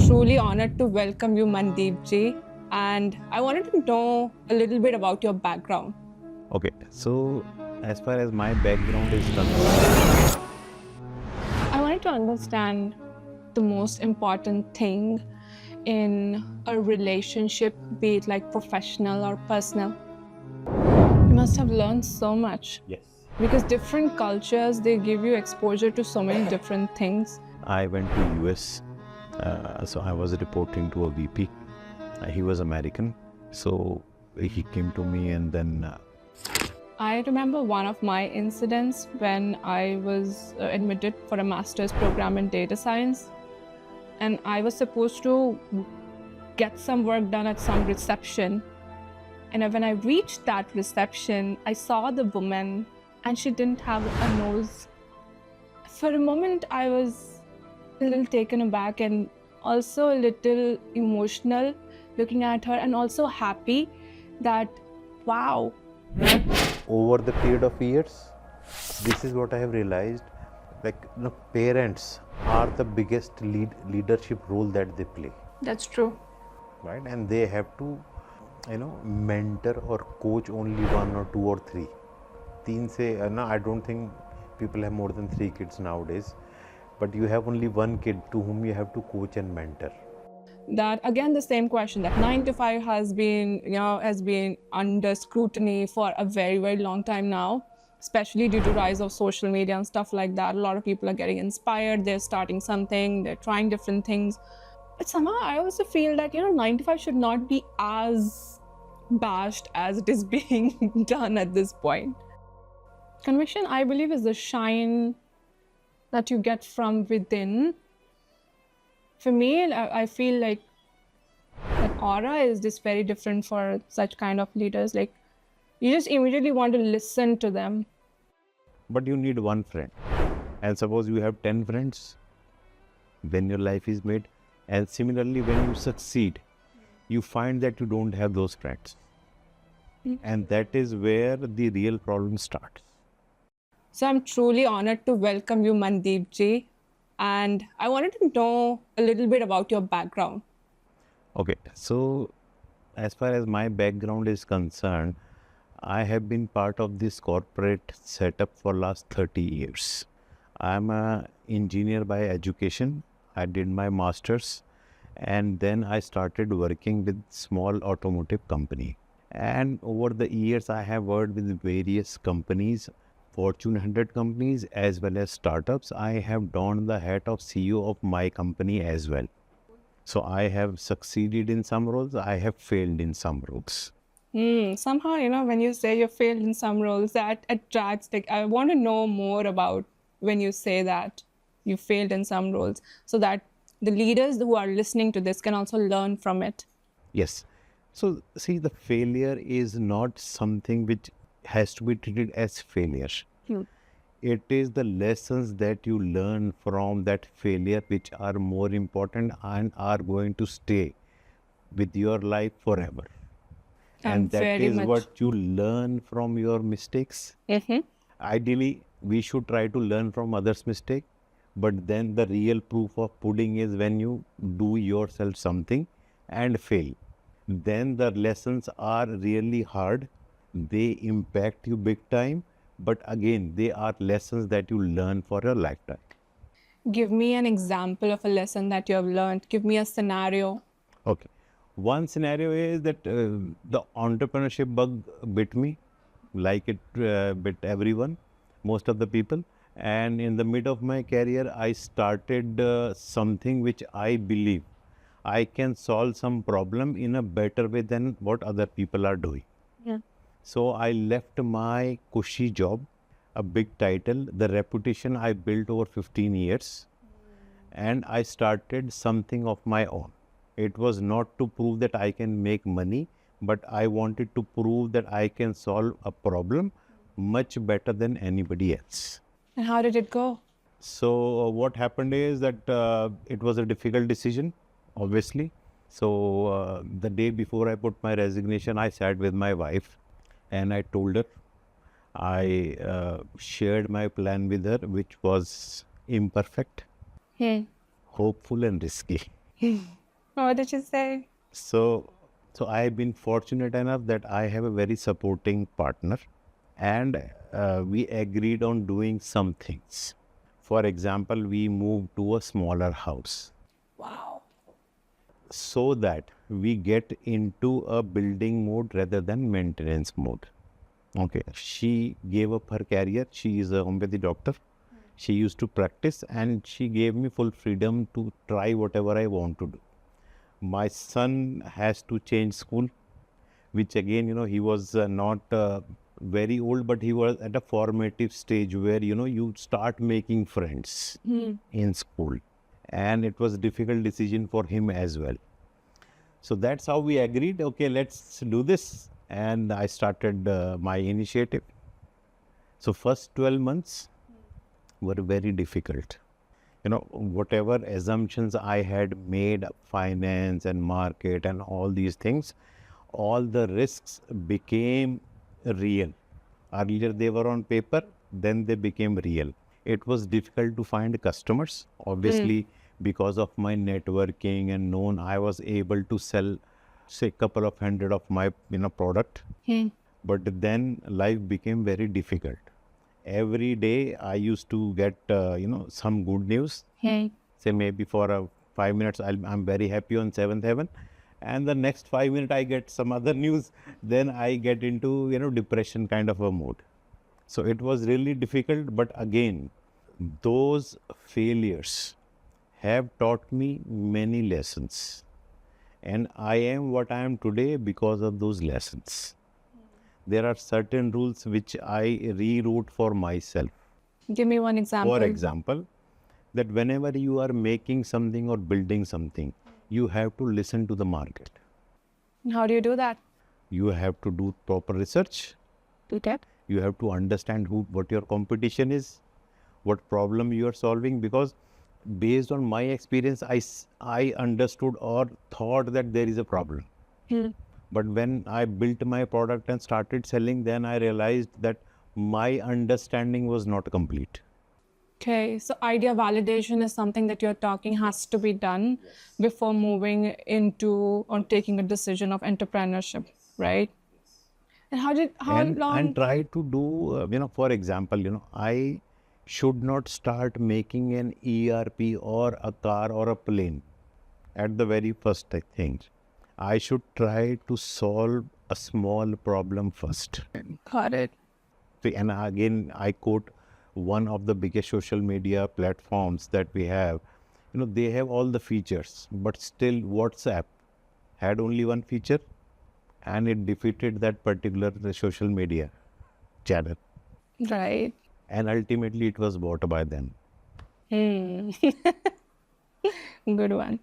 truly honored to welcome you, Mandeep ji. And I wanted to know a little bit about your background. Okay, so as far as my background is concerned, I wanted to understand the most important thing in a relationship, be it like professional or personal. You must have learned so much yes, because different cultures, they give you exposure to so many different things. I went to US. So I was reporting to a VP. He was American, so he came to me, and then I remember one of my incidents when I was admitted for a master's program in data science, and I was supposed to get some work done at some reception. And when I reached that reception, I saw the woman and she didn't have a nose. For a moment, I was a little taken aback and also a little emotional looking at her, and also happy that, wow. over the period of years, this is what I have realized. Parents are the biggest leadership role that they play, That's true. right? And they have to, mentor or coach only one or two or three. Teen say, no, I don't think people have more than 3 kids nowadays, but you have only one kid to whom you have to coach and mentor. That again, the same question, that 9 to 5 has been under scrutiny for a very, very long time now, especially due to rise of social media and stuff like that. A lot of people are getting inspired, they're starting something, they're trying different things. But somehow I also feel that 9 to 5 should not be as bashed as it is being done at this point. Conviction, I believe, is the shine that you get from within. For me, I feel like that aura is just very different for such kind of leaders. Like, you just immediately want to listen to them. But you need one friend. And suppose you have 10 friends, then your life is made. And similarly, when you succeed, you find that you don't have those friends. And that is where the real problem starts. So I'm truly honored to welcome you, Mandeep ji. And I wanted to know a little bit about your background. Okay, so as far as my background is concerned, I have been part of this corporate setup for last 30 years. I'm an engineer by education. I did my master's, and then I started working with small automotive company. And over the years, I have worked with various companies, Fortune 100 companies as well as startups. I have donned the hat of CEO of my company as well. So I have succeeded in some roles, I have failed in some roles. Somehow, when you say you failed in some roles, that attracts, like, I want to know more about when you say that you failed in some roles, so that the leaders who are listening to this can also learn from it. Yes. So see, the failure is not something which has to be treated as failure. It is the lessons that you learn from that failure which are more important and are going to stay with your life forever. And that Very is much. what you learn from your mistakes. Ideally, we should try to learn from others' mistake, but then the real proof of pudding is when you do yourself something and fail. Then the lessons are really hard. They impact you big time, but again, they are lessons that you learn for your lifetime. Give me an example of a lesson that you have learned. Give me a scenario. Okay. One scenario is that the entrepreneurship bug bit me, like it bit everyone, most of the people. And in the mid of my career, I started something which I believe I can solve some problem in a better way than what other people are doing. Yeah. So I left my cushy job, a big title, the reputation I built over 15 years, and I started something of my own. It was not to prove that I can make money, but I wanted to prove that I can solve a problem much better than anybody else. And how did it go? So what happened is that it was a difficult decision, obviously. So the day before I put my resignation, I sat with my wife and I told her, I shared my plan with her, which was imperfect, hopeful and risky. What did you say? So, so I have been fortunate enough that I have a very supporting partner, and we agreed on doing some things. For example, we moved to a smaller house Wow. so that we get into a building mode rather than maintenance mode. Okay, she gave up her career. She is a homeopathy doctor. She used to practice, and she gave me full freedom to try whatever I want to do. My son has to change school, which again, he was not very old, but he was at a formative stage where, you start making friends in school. And it was a difficult decision for him as well. So that's how we agreed, okay, let's do this. And I started my initiative. So first 12 months were very difficult. Whatever assumptions I had made, finance and market and all these things, all the risks became real. Earlier they were on paper, then they became real. It was difficult to find customers. Obviously, because of my networking and known, I was able to sell, say, couple of hundred of my product. But then life became very difficult. Every day I used to get some good news. Say maybe for 5 minutes I'm very happy on seventh heaven, and the next 5 minutes I get some other news. Then I get into depression kind of a mood. So it was really difficult. But again, those failures have taught me many lessons, and I am what I am today because of those lessons. There are certain rules which I rewrote for myself. Give me one example. For example, that whenever you are making something or building something, you have to listen to the market. How do you do that? You have to do proper research. Okay. You have to understand what your competition is, what problem you are solving, because based on my experience, I understood or thought that there is a problem. But when I built my product and started selling, then I realized that my understanding was not complete. Okay, so idea validation is something that you're talking has to be done before moving into or taking a decision of entrepreneurship, right? And how And long? try to do, for example, I should not start making an ERP or a car or a plane at the very first thing. I should try to solve a small problem first. Got it. And again, I quote one of the biggest social media platforms that we have. They have all the features, but still WhatsApp had only one feature, and it defeated that particular social media channel. Right. And ultimately it was bought by them. Good one.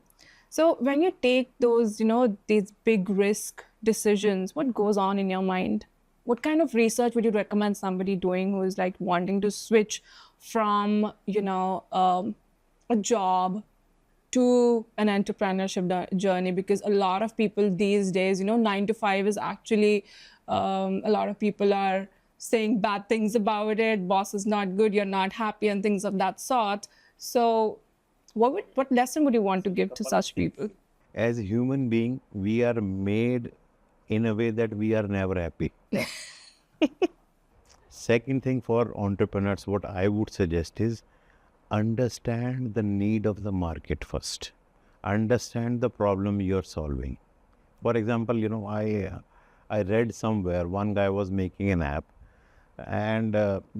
So when you take those, these big risk decisions, what goes on in your mind? What kind of research would you recommend somebody doing who is like wanting to switch from, a job to an entrepreneurship journey? Because a lot of people these days, 9 to 5 is actually, a lot of people are saying bad things about it. Boss is not good, you're not happy, and things of that sort. So what lesson would you want to give to such people? As a human being, we are made in a way that we are never happy. Second thing for entrepreneurs, what I would suggest is understand the need of the market first. Understand the problem you're solving. For example, I read somewhere one guy was making an app, and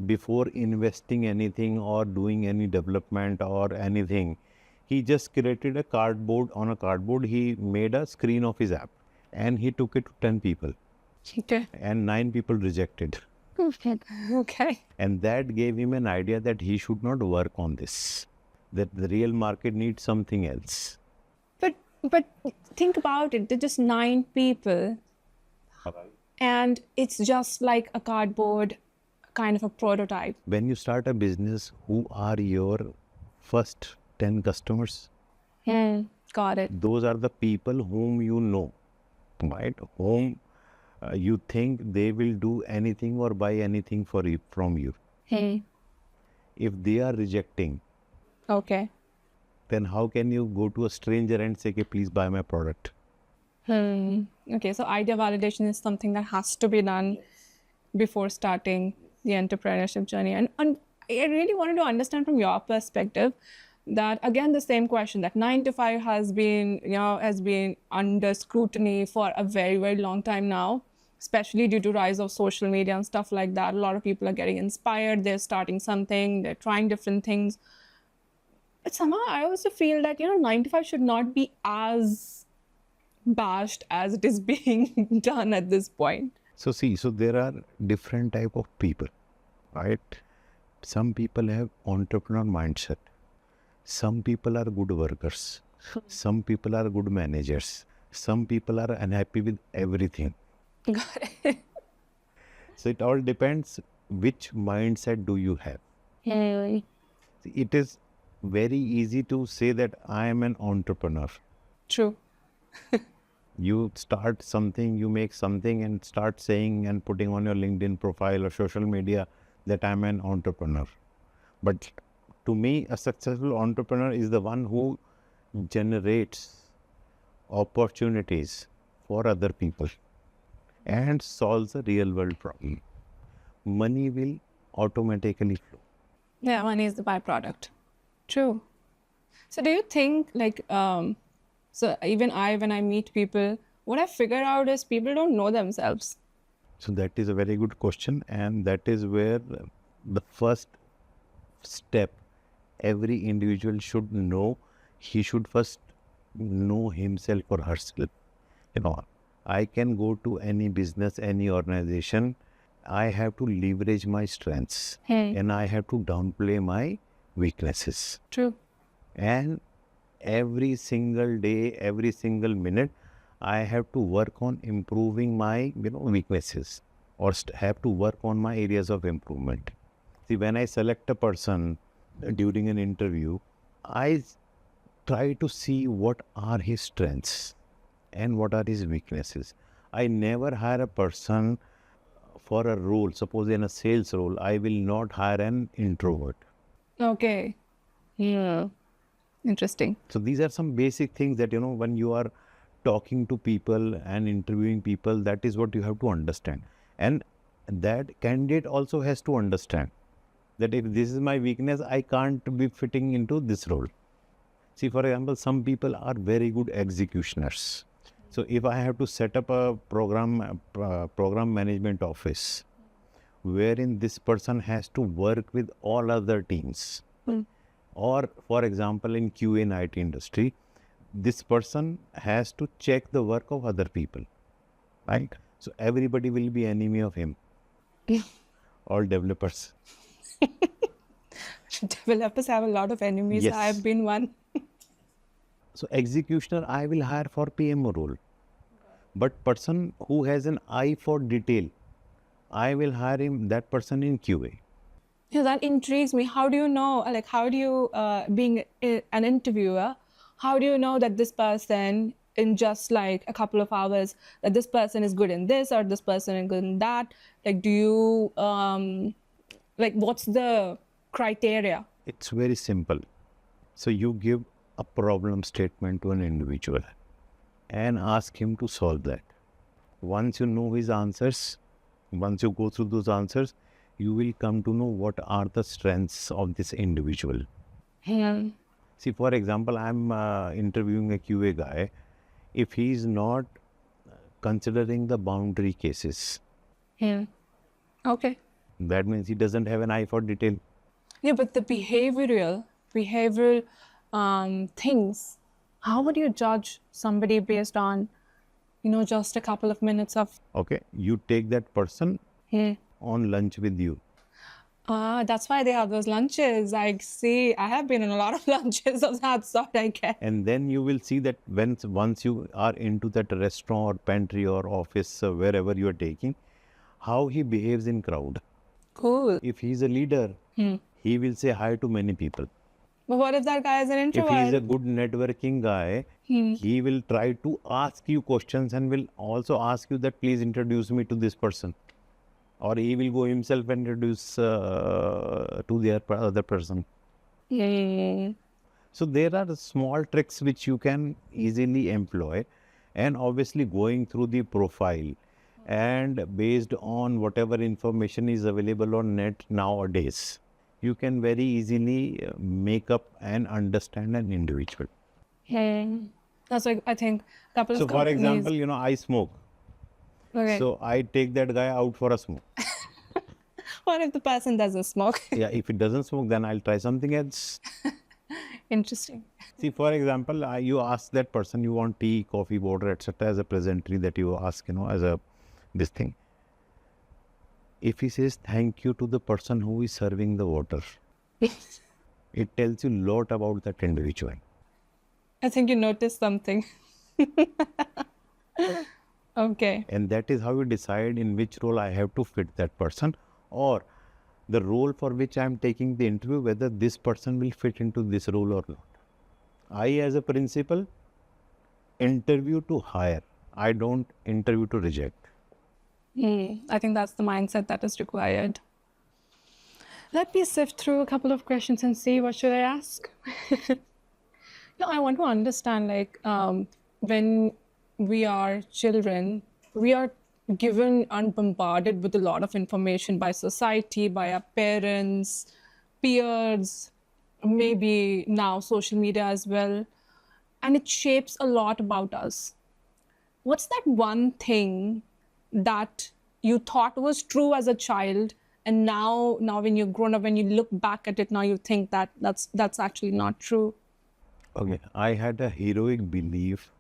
before investing anything or doing any development or anything, he just created a cardboard. On a cardboard, he made a screen of his app, and he took it to 10 people, Okay. and 9 people rejected. Okay. And that gave him an idea that he should not work on this, that the real market needs something else. But think about it. They're just 9 people, and it's just like a cardboard kind of a prototype. When you start a business, who are your first 10 customers? Got it. Those are the people whom you know, right? Whom you think they will do anything or buy anything from you. If they are rejecting, Okay. then how can you go to a stranger and say, okay, please buy my product? Okay, so idea validation is something that has to be done before starting the entrepreneurship journey. And I really wanted to understand from your perspective that, again, the same question, that 9 to 5 has been under scrutiny for a very, very long time now, especially due to rise of social media and stuff like that. A lot of people are getting inspired, they're starting something, they're trying different things. But somehow I also feel that, 9 to 5 should not be as bashed as it is being done at this point. So see, so there are different type of people, right? Some people have entrepreneur mindset. Some people are good workers. Some people are good managers. Some people are unhappy with everything. Got it. So it all depends which mindset do you have. Yeah. It is very easy to say that I am an entrepreneur. True. You start something, you make something and start saying and putting on your LinkedIn profile or social media that I'm an entrepreneur. But to me, a successful entrepreneur is the one who generates opportunities for other people and solves a real world problem. Money will automatically flow. Yeah, money is the byproduct. True. So do you think, like, so even when I meet people, what I figure out is people don't know themselves. So that is a very good question, and that is where the first step every individual should know. He should first know himself or herself. I can go to any business, any organization. I have to leverage my strengths and I have to downplay my weaknesses. True. And every single day, every single minute, I have to work on improving my weaknesses, or have to work on my areas of improvement. See, when I select a person during an interview, I try to see what are his strengths and what are his weaknesses. I never hire a person for a role. Suppose in a sales role, I will not hire an introvert. Okay. Yeah. Interesting. So these are some basic things that, when you are talking to people and interviewing people, that is what you have to understand. And that candidate also has to understand that if this is my weakness, I can't be fitting into this role. See, for example, some people are very good executioners. So if I have to set up a program management office, wherein this person has to work with all other teams, or for example, in QA and IT industry, this person has to check the work of other people, right? So everybody will be enemy of him. All developers. Developers have a lot of enemies. Yes. I've been one. So executioner, I will hire for PMO role. But person who has an eye for detail, I will hire that person in QA. Yeah, that intrigues me. How do you know, like, how do you, being an interviewer, how do you know that this person, in just like a couple of hours, that this person is good in this or this person is good in that? Like, do you, what's the criteria? It's very simple. So you give a problem statement to an individual and ask him to solve that. Once you know his answers, once you go through those answers, you will come to know what are the strengths of this individual. See, for example, I'm interviewing a QA guy. If he is not considering the boundary cases, Okay. that means he doesn't have an eye for detail. Yeah, but the behavioral things, how would you judge somebody based on, just a couple of minutes of... Okay, you take that person on lunch with you. That's why they have those lunches. I see. I have been in a lot of lunches of that sort, I guess. And then you will see that once you are into that restaurant or pantry or office, wherever you are taking, how he behaves in crowd. Cool. If he's a leader, he will say hi to many people. But what if that guy is an If introvert? he is a good networking guy, he will try to ask you questions and will also ask you that please introduce me to this person. Or he will go himself and introduce to the other person. So there are small tricks which you can easily employ, and obviously going through the profile and based on whatever information is available on net nowadays, you can very easily make up and understand an individual. That's like, I think a couple So of for companies. example, I smoke. Okay. So I take that guy out for a smoke. What if the person doesn't smoke? Yeah, if it doesn't smoke, then I'll try something else. Interesting. See, for example, you ask that person you want tea, coffee, water, etc. as a pleasantry that you ask, as a this thing. If he says thank you to the person who is serving the water, it tells you a lot about that individual. I think you noticed something. Okay. And that is how you decide in which role I have to fit that person, or the role for which I am taking the interview, whether this person will fit into this role or not. I, as a principal, interview to hire. I don't interview to reject. I think that's the mindset that is required. Let me sift through a couple of questions and see what should I ask. I want to understand, like, when we are children, we are given and bombarded with a lot of information by society, by our parents, peers, maybe now social media as well, and it shapes a lot about us. What's that one thing that you thought was true as a child, and now when you're grown up, when you look back at it now, you think that that's actually not true? Okay, I had a heroic belief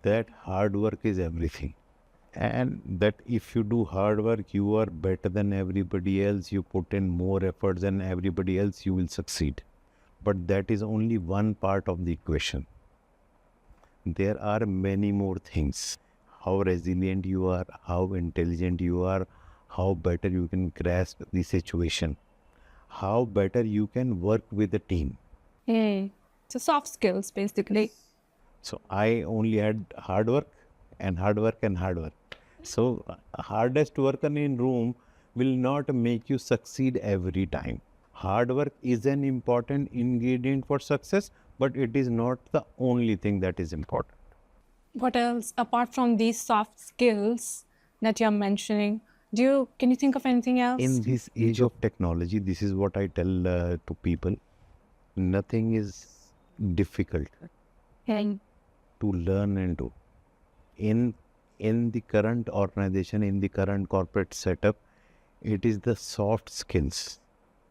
that hard work is everything, and that if you do hard work, you are better than everybody else. You put in more efforts than everybody else, you will succeed. But that is only one part of the equation. There are many more things. How resilient you are, how intelligent you are, how better you can grasp the situation, how better you can work with a team. So soft skills, basically. So I only had hard work and hard work and hard work. So hardest worker in room will not make you succeed every time. Hard work is an important ingredient for success, but it is not the only thing that is important. What else apart from these soft skills that you're mentioning? Can you think of anything else? In this age of technology, this is what I tell to people. Nothing is difficult to learn and do. In the current organization, in the current corporate setup, it is the soft skills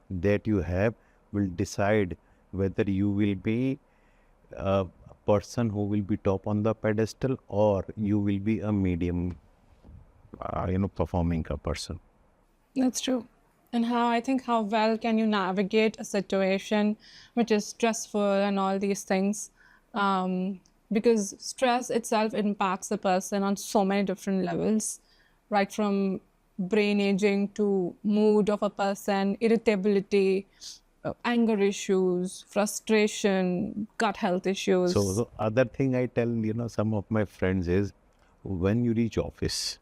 that you have will decide whether you will be a person who will be top on the pedestal, or you will be a medium, performing a person. That's true. And how well can you navigate a situation which is stressful and all these things? Because stress itself impacts the person on so many different levels, right from brain aging to mood of a person, irritability, anger issues, frustration, gut health issues. So the other thing I tell, some of my friends is, when you reach office,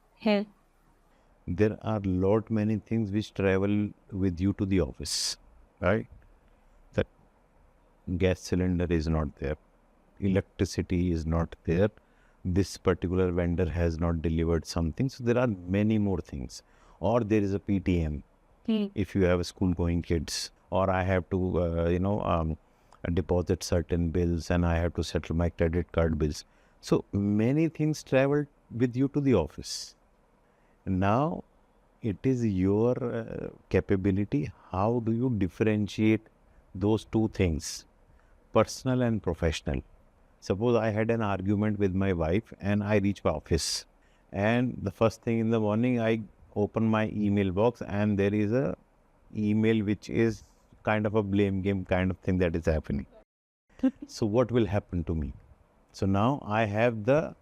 there are lot many things which travel with you to the office, right? That gas cylinder is not there, electricity is not there, this particular vendor has not delivered something. So there are many more things. Or there is a PTM if you have school going kids, or I have to deposit certain bills, and I have to settle my credit card bills. So many things travel with you to the office. Now it is your capability. How do you differentiate those two things, personal and professional? Suppose I had an argument with my wife and I reach my office, and the first thing in the morning I open my email box and there is a email which is kind of a blame game kind of thing that is happening. So what will happen to me? So now I have the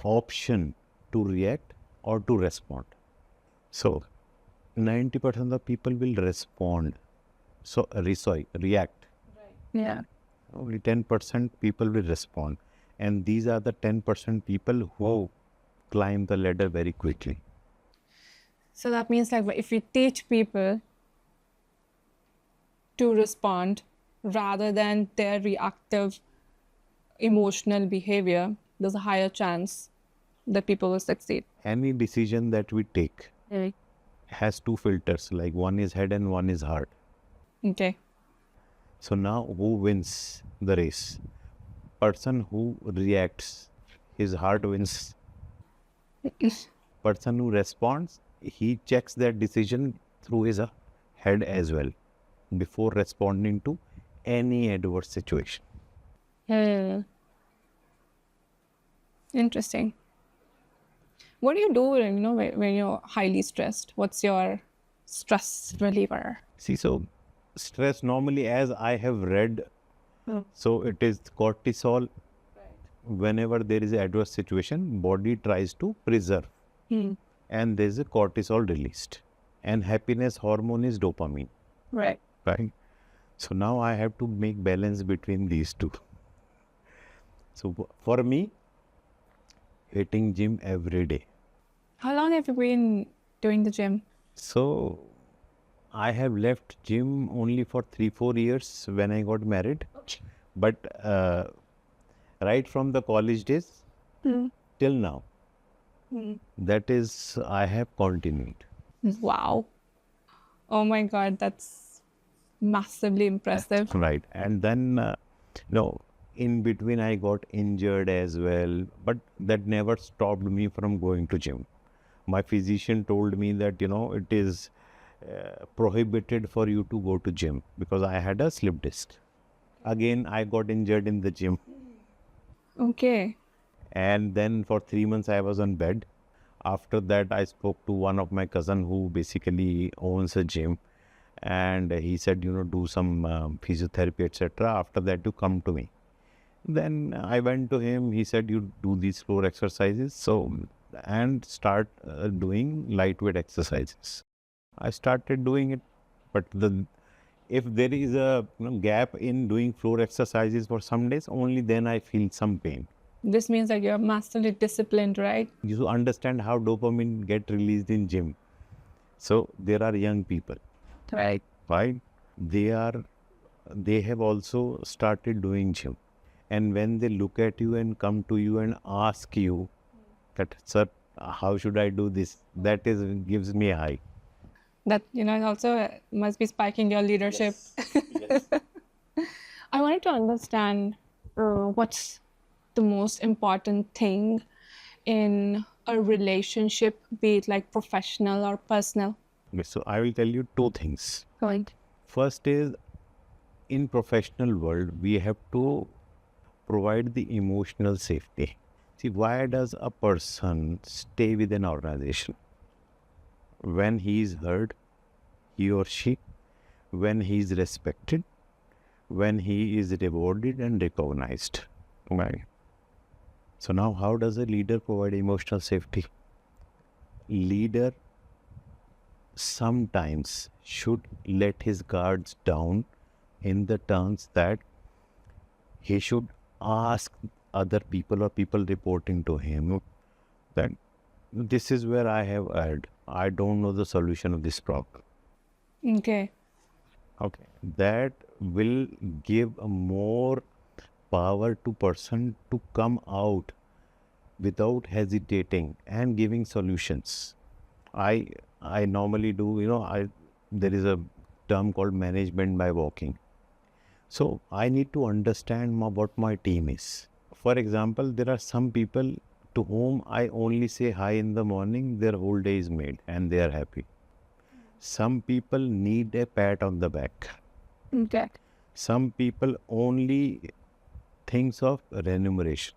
option to react or to respond. So 90% of the people will respond. So react. Yeah. Only 10% people will respond. And these are the 10% people who climb the ladder very quickly. So that means, like, if we teach people to respond, rather than their reactive emotional behavior, there's a higher chance that people will succeed. Any decision that we take Right. has two filters, like one is head and one is heart. Okay. So now who wins the race? Person who reacts, his heart wins. Person who responds, he checks that decision through his head as well before responding to any adverse situation. Interesting. What do you do when you're highly stressed? What's your stress reliever? See, so stress normally, as I have read, so it is cortisol. Whenever there is an adverse situation, body tries to preserve, and there is a cortisol released, and happiness hormone is dopamine, Right. right? So now I have to make balance between these two. So for me, hitting gym every day. How long have you been doing the gym? So I have left gym only for 3-4 years when I got married, but right from the college days till now, that is, I have continued. Wow. Oh my God, that's massively impressive. Right. And then, in between I got injured as well, but that never stopped me from going to gym. My physician told me that, it is prohibited for you to go to gym because I had a slip disc. Again, I got injured in the gym. Okay. And then for 3 months, I was on bed. After that, I spoke to one of my cousin who basically owns a gym. And he said, do some physiotherapy, etc. After that, you come to me. Then I went to him. He said, you do these floor exercises. And start doing lightweight exercises. I started doing it. But if there is a gap in doing floor exercises for some days, only then I feel some pain. This means that you're massively disciplined, right? You understand how dopamine get released in gym. So there are young people, Right. right? They have also started doing gym. And when they look at you and come to you and ask you that, sir, how should I do this? That gives me a high. That, it also must be spiking your leadership. Yes. I wanted to understand what's the most important thing in a relationship, be it like professional or personal. Okay, so I will tell you two things. Right. First is, in professional world, we have to provide the emotional safety. See, why does a person stay with an organization? When he is heard, he or she, when he is respected, when he is rewarded and recognized. Right. So now how does a leader provide emotional safety? Leader sometimes should let his guards down in the terms that he should ask other people or people reporting to him that this is where I have erred. I don't know the solution of this problem. Okay. Okay. That will give a more power to person to come out without hesitating and giving solutions. I normally do, there is a term called management by walking. So I need to understand what my team is. For example, there are some people to whom I only say hi in the morning, their whole day is made and they are happy. Some people need a pat on the back. Okay. Some people only thinks of remuneration.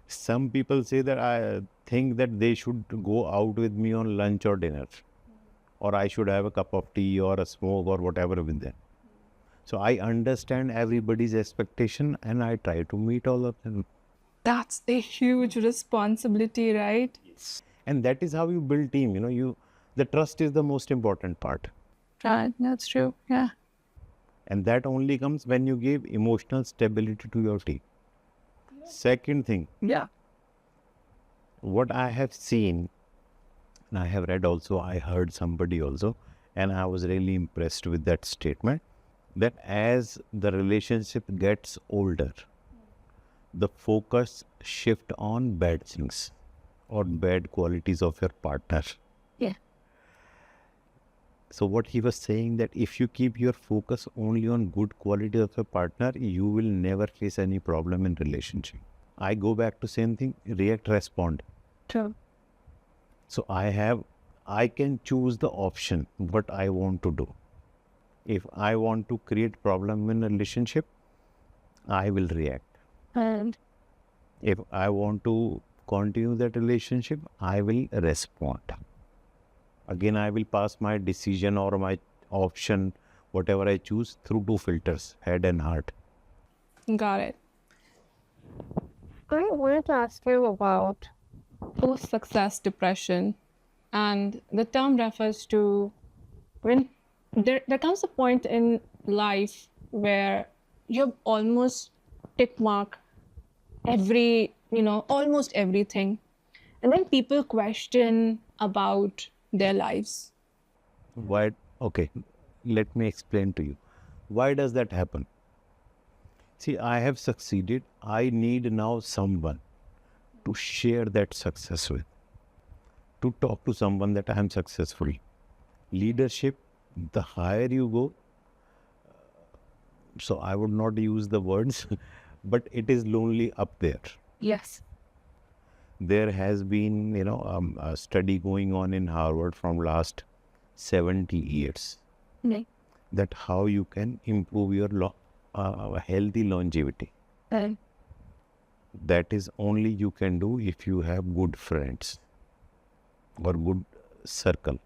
Some people say that I think that they should go out with me on lunch or dinner, or I should have a cup of tea or a smoke or whatever with them. So I understand everybody's expectation and I try to meet all of them. That's a huge responsibility, right? And that is how you build team. The trust is the most important part. Right. That's true. Yeah. And that only comes when you give emotional stability to your team. Second thing, Yeah. what I have seen, and I have read also, I heard somebody also, and I was really impressed with that statement. that as the relationship gets older, the focus shift on bad things or bad qualities of your partner. Yeah. So what he was saying, that if you keep your focus only on good quality of your partner, you will never face any problem in relationship. I go back to same thing, react, respond. True. So I can choose the option what I want to do. If I want to create problem in a relationship, I will react. And If I want to continue that relationship, I will respond. Again, I will pass my decision or my option, whatever I choose, through two filters, head and heart. got it. I wanted to ask you about post-success depression, and the term refers to when there comes a point in life where you've almost tick mark almost everything, and then people question about their lives. Why? Okay, let me explain to you. Why does that happen? See, I have succeeded. I need now someone to share that success with, to talk to someone that I am successful. Leadership, the higher you go, so I would not use the words, but it is lonely up there. Yes. There has been, a study going on in Harvard from last 70 years Okay. that how you can improve your healthy longevity. Okay. That is only you can do if you have good friends or good circle.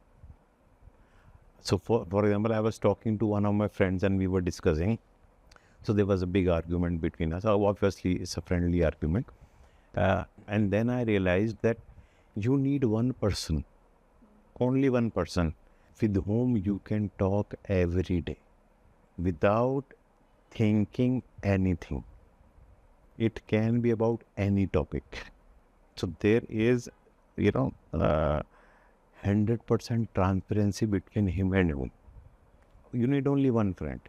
So for example, I was talking to one of my friends and we were discussing. So there was a big argument between us. Obviously, it's a friendly argument. And then I realized that you need one person, only one person, with whom you can talk every day without thinking anything. It can be about any topic. So there is, 100% transparency between him and you. You need only one friend.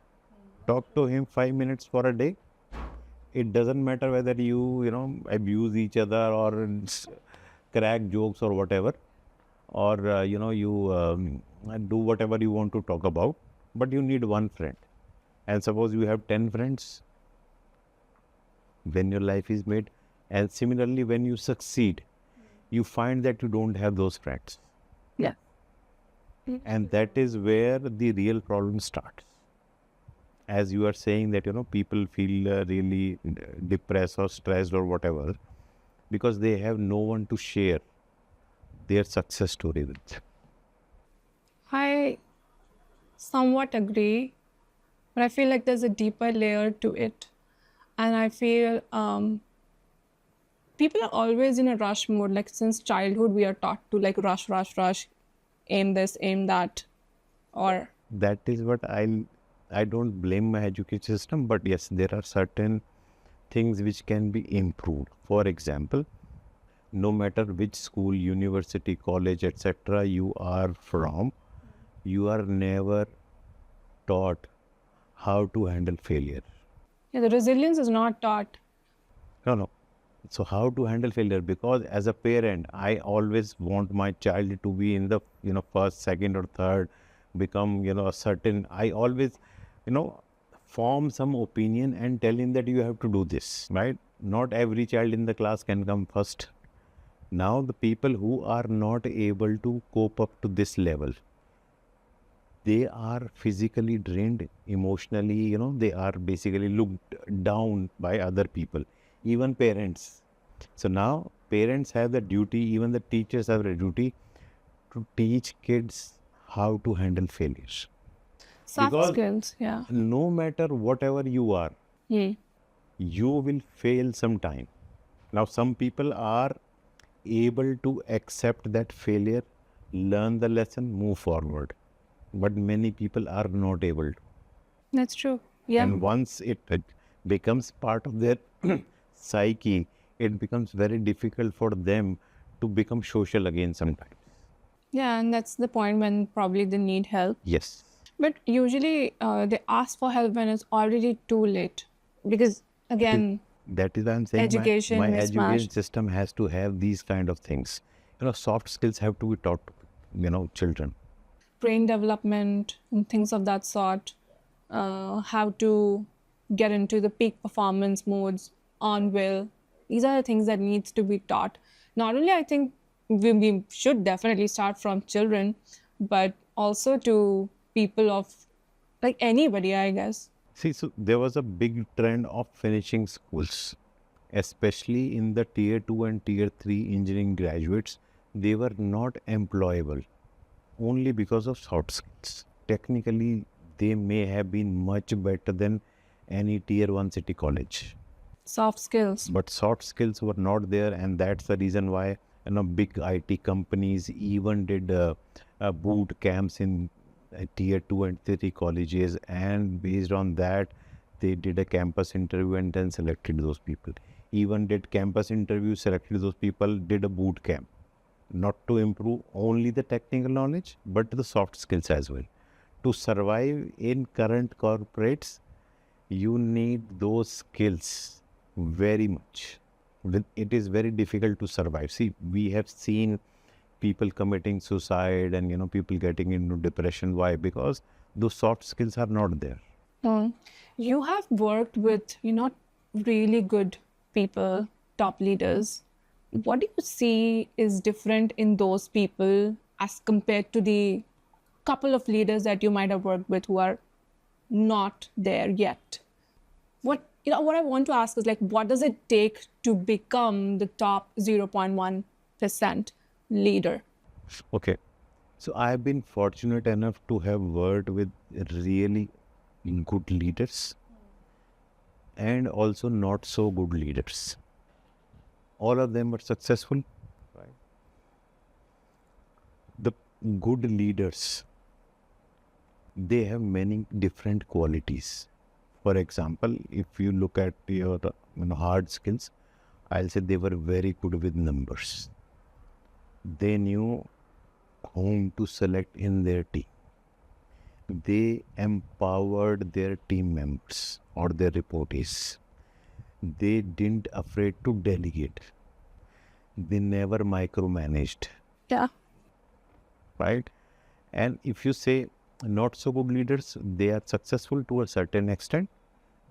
Talk to him 5 minutes for a day. It doesn't matter whether you abuse each other or crack jokes or whatever, or, you do whatever you want to talk about, but you need one friend. And suppose you have 10 friends, when your life is made. And similarly, when you succeed, you find that you don't have those friends. Yeah. And that is where the real problem starts. As you are saying that, people feel really depressed or stressed or whatever, because they have no one to share their success story with. I somewhat agree, but I feel like there's a deeper layer to it. And I feel people are always in a rush mode. Like since childhood, we are taught to like rush, rush, rush, aim this, aim that, or That is what I don't blame my education system, but yes, there are certain things which can be improved. For example, no matter which school, university, college, etc. you are from, you are never taught how to handle failure. yeah, the resilience is not taught. No. So how to handle failure? Because as a parent, I always want my child to be in the first, second, or third, become a certain. I always form some opinion and tell him that you have to do this. Right? Not every child in the class can come first. Now the people who are not able to cope up to this level, they are physically drained, emotionally, they are basically looked down by other people, even parents. So now parents have the duty, even the teachers have the duty to teach kids how to handle failures. Soft Because skills, yeah. no matter whatever you are, Hmm. you will fail sometime. Now some people are able to accept that failure, learn the lesson, move forward. But many people are not able to. That's true. Yeah. And once it becomes part of their psyche, it becomes very difficult for them to become social again sometimes. Yeah, and that's the point when probably they need help. Yes. But usually they ask for help when it's already too late. Because That is, again, that is why I'm saying my education education mismatched, system has to have these kind of things. Soft skills have to be taught to, children. brain development, and things of that sort, how to get into the peak performance modes on will. These are the things that needs to be taught. Not only I think we should definitely start from children, but also to people of like anybody, I guess. See, so there was a big trend of finishing schools, especially in the tier 2 and tier 3 engineering graduates. They were not employable only because of soft skills. Technically, they may have been much better than any tier 1 city college, Soft skills. but soft skills were not there, and that's the reason why big IT companies even did boot camps in tier 2 and 3 colleges, and based on that they did a campus interview and then selected those people. Even did campus interview, selected those people, did a boot camp, not to improve only the technical knowledge but the soft skills as well. To survive in current corporates, you need those skills very much. It is very difficult to survive. See, we have seen people committing suicide and people getting into depression. Why? Because those soft skills are not there. Hmm. You have worked with, really good people, top leaders. What do you see is different in those people as compared to the couple of leaders that you might have worked with who are not there yet? What I want to ask is like, what does it take to become the top 0.1% leader? Okay. So I have been fortunate enough to have worked with really good leaders and also not so good leaders. All of them were successful. Right. The good leaders, they have many different qualities. For example, if you look at your hard skills, I'll say they were very good with numbers. They knew whom to select in their team. They empowered their team members or their reportees. They didn't afraid to delegate. They never micromanaged. Yeah. Right? And if you say not so good leaders, they are successful to a certain extent.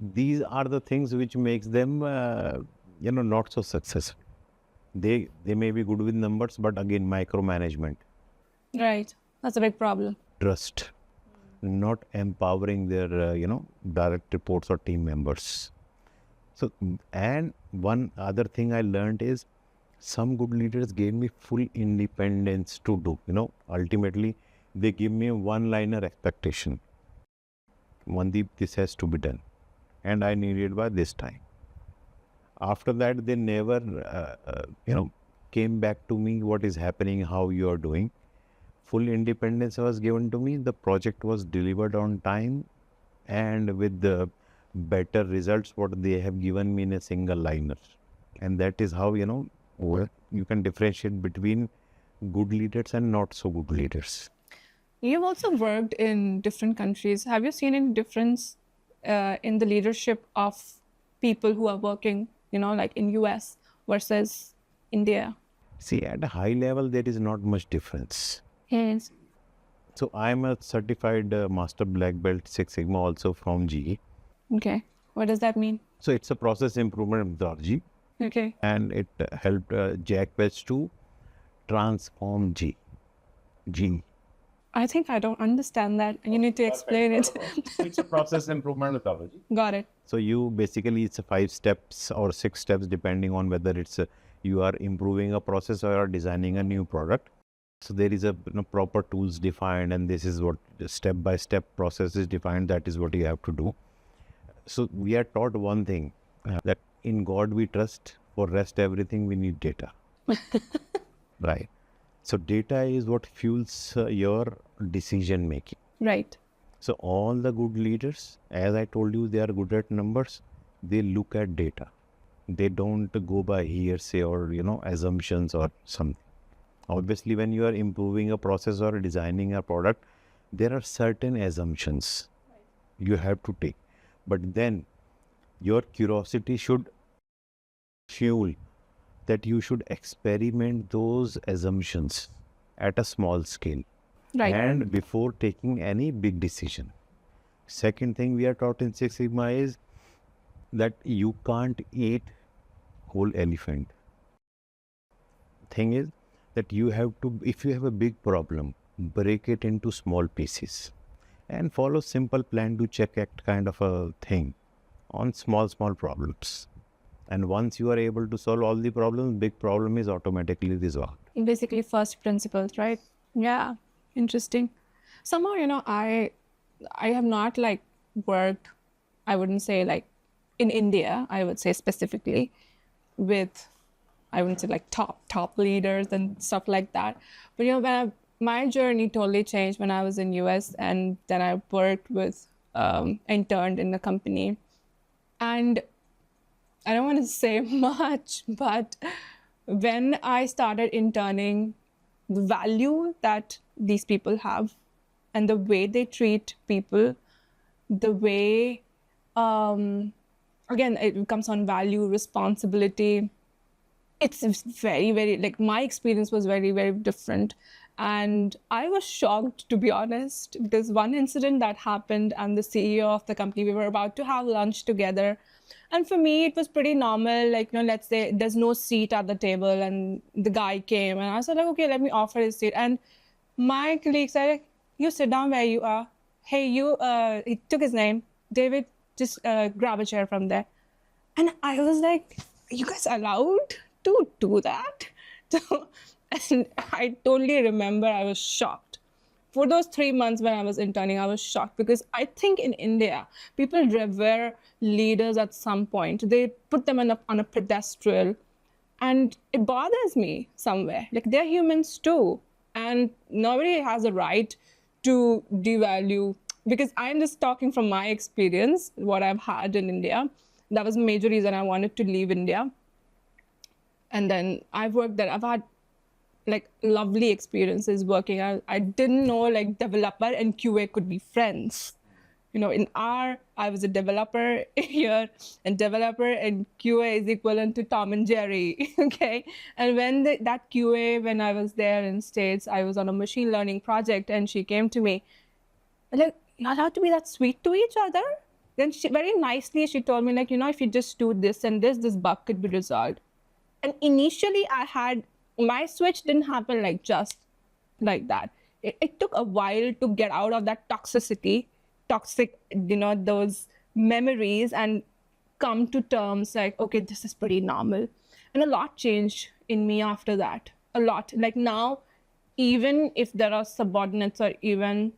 These are the things which makes them, not so successful. They may be good with numbers, but again, micromanagement. Right. That's a big problem. Trust, not empowering their, direct reports or team members. So, and one other thing I learned is some good leaders gave me full independence to do. Ultimately, they give me a one-liner expectation. Mandeep, this has to be done, and I need it by this time. After that, they never, came back to me, what is happening, how you are doing. Full independence was given to me. The project was delivered on time and with the better results what they have given me in a single liner. And that is how, you can differentiate between good leaders and not so good leaders. You've also worked in different countries. Have you seen any difference in the leadership of people who are working, like in US versus India? See, at a high level, there is not much difference. Yes. So I'm a certified Master Black Belt Six Sigma also from GE. Okay. What does that mean? So it's a process improvement methodology. Okay. And it helped Jack Welch to transform GE. I think I don't understand that. You need to explain it. It's a process improvement methodology. Got it. So you basically, it's a 5 steps or 6 steps depending on whether it's you are improving a process or you are designing a new product. So there is a proper tools defined, and this is what step by step process is defined. That is what you have to do. So we are taught one thing, that in God we trust, for rest everything we need data. Right. So data is what fuels your decision making. Right. So all the good leaders, as I told you, they are good at numbers. They look at data. They don't go by hearsay or, assumptions or something. Obviously, when you are improving a process or designing a product, there are certain assumptions you have to take, but then your curiosity should fuel that you should experiment those assumptions at a small scale Right. and before taking any big decision. Second thing we are taught in Six Sigma is that you can't eat whole elephant. Thing is that you have to, if you have a big problem, break it into small pieces and follow simple plan to check act kind of a thing on small problems. And once you are able to solve all the problems, big problem is automatically resolved. Basically first principles, right? Yeah, interesting. Somehow, I have not like worked, I wouldn't say like in India, I would say specifically with, I wouldn't say like top leaders and stuff like that. But my journey totally changed when I was in US, and then I worked with interned in a company. And I don't want to say much, but when I started interning, the value that these people have and the way they treat people, the way, again, it comes on value, responsibility. It's very, very, like my experience was very, very different. And I was shocked, to be honest. There's one incident that happened, and the CEO of the company, we were about to have lunch together. And for me, it was pretty normal. Like, let's say there's no seat at the table, and the guy came, and I said, like, okay, let me offer his seat. And my colleague said, you sit down where you are. Hey, he took his name, David, just grab a chair from there. And I was like, are you guys allowed to do that? And I totally remember I was shocked. For those 3 months when I was interning, I was shocked because I think in India, people revere leaders at some point. They put them on a pedestal, and it bothers me somewhere. Like, they're humans too, and nobody has a right to devalue, because I'm just talking from my experience, what I've had in India. That was a major reason I wanted to leave India. And then I've worked there. I've had like lovely experiences working. I didn't know like developer and QA could be friends. In R, I was a developer here, and developer and QA is equivalent to Tom and Jerry, okay? And when that QA, when I was there in States, I was on a machine learning project, and she came to me, like, you're allowed to be that sweet to each other? Then she, very nicely, she told me, like, if you just do this and this bug could be resolved. And initially, my switch didn't happen like just like that. It took a while to get out of that toxic, those memories, and come to terms like, okay, this is pretty normal. And a lot changed in me after that. A lot. Like now, even if there are subordinates, or even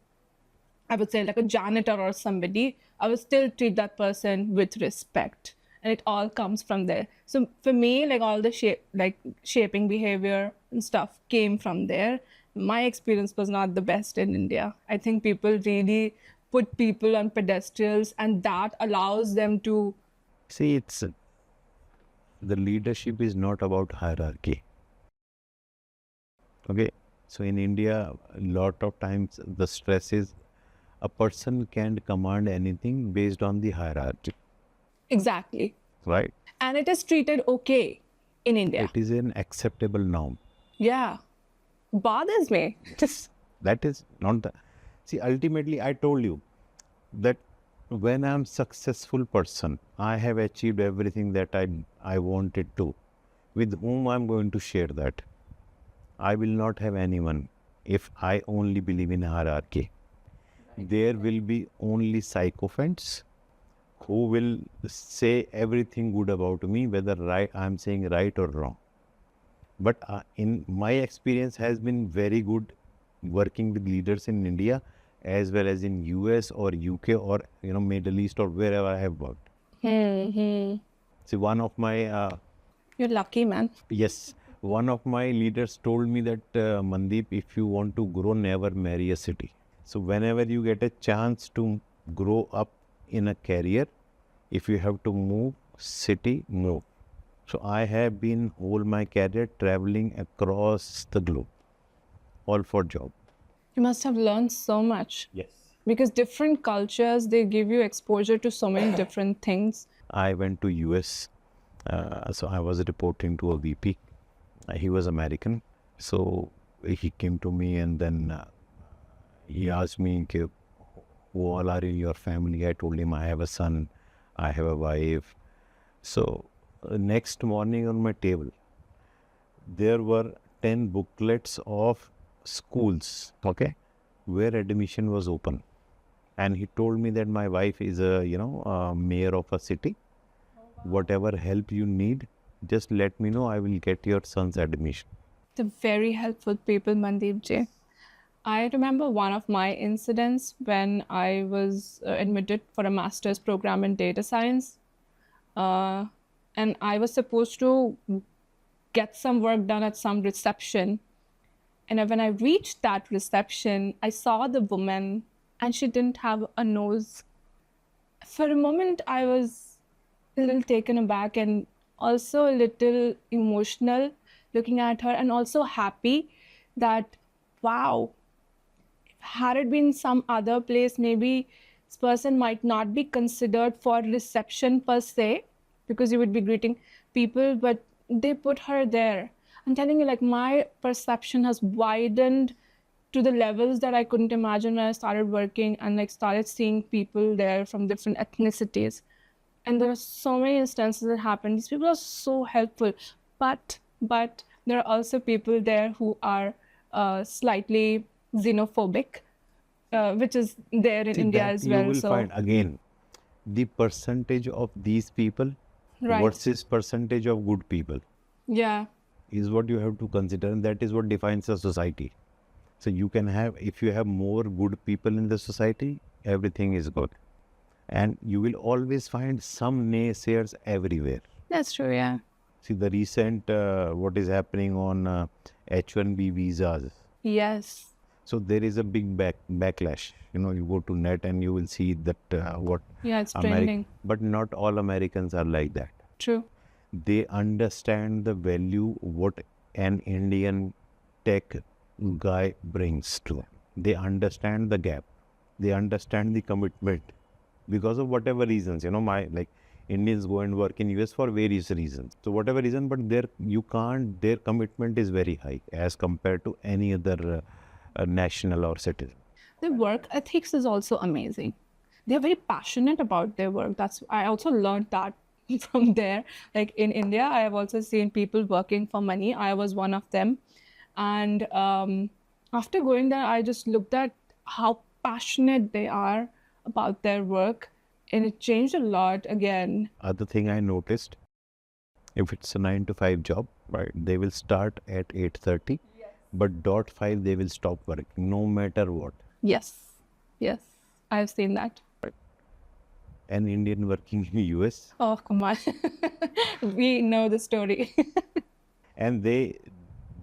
I would say like a janitor or somebody, I would still treat that person with respect. And it all comes from there. So for me, like all the shaping behavior and stuff came from there. My experience was not the best in India. I think people really put people on pedestals, and that allows them to. See, the leadership is not about hierarchy. Okay, so in India, a lot of times the stress is a person can't command anything based on the hierarchy. Exactly. Right. And it is treated okay in India. It is an acceptable norm. Yeah. Bothers me. That is not the. See, ultimately, I told you that when I'm successful person, I have achieved everything that I wanted to. With whom I'm going to share that? I will not have anyone if I only believe in hierarchy. There will be only sycophants who will say everything good about me, whether I'm saying right or wrong. But in my experience has been very good working with leaders in India as well as in US or UK or Middle East or wherever I have worked. See, one of my you're lucky, man. Yes, one of my leaders told me that Mandeep, if you want to grow, never marry a city. So whenever you get a chance to grow up in a career, if you have to move city, move. So I have been all my career traveling across the globe, all for job. You must have learned so much Yes. because different cultures, they give you exposure to so many different things. I went to US, so I was reporting to a VP. He was American, so he came to me and then he asked me, "Ki, who all are in your family?" I told him I have a son, I have a wife. So next morning on my table, there were 10 booklets of schools, okay, where admission was open. And he told me that my wife is a mayor of a city. Whatever help you need, just let me know. I will get your son's admission. They're very helpful people, Mandeep ji. I remember one of my incidents when I was admitted for a master's program in data science. Uh, and I was supposed to get some work done at some reception. And when I reached that reception, I saw the woman and she didn't have a nose. For a moment, I was a little taken aback and also a little emotional looking at her, and also happy that, wow, had it been some other place, maybe this person might not be considered for reception per se, because you would be greeting people, but they put her there. I'm telling you, like, my perception has widened to the levels that I couldn't imagine when I started working and like started seeing people there from different ethnicities. And there are so many instances that happen. These people are so helpful, but there are also people there who are slightly xenophobic, which is there in See, India that as you well. will So find again the percentage of these people right, versus percentage of good people yeah, is what you have to consider, and that is what defines a society. So you can have, if you have more good people in the society, everything is good. And you will always find some naysayers everywhere. that's true. Yeah, See the recent what is happening on H1B visas. yes, So there is a big backlash. You go to net and you will see that what yeah, it's America, trending. but not all Americans are like that. True. They understand the value what an Indian tech guy brings to them. They understand the gap. They understand the commitment because of whatever reasons. My like Indians go and work in US for various reasons. So whatever reason, but their commitment is very high as compared to any other national or citizen. Their work ethics is also amazing. They're very passionate about their work. That's I also learned that from there. Like in India, I have also seen people working for money. I was one of them, and after going there, I just looked at how passionate they are about their work, and it changed a lot. Again, Other thing I noticed, if it's a 9 to 5 job, right, they will start at 8:30, but dot 5 they will stop working, no matter what. yes, yes, I've seen that. An Indian working in US, Oh, come on, we know the story. and they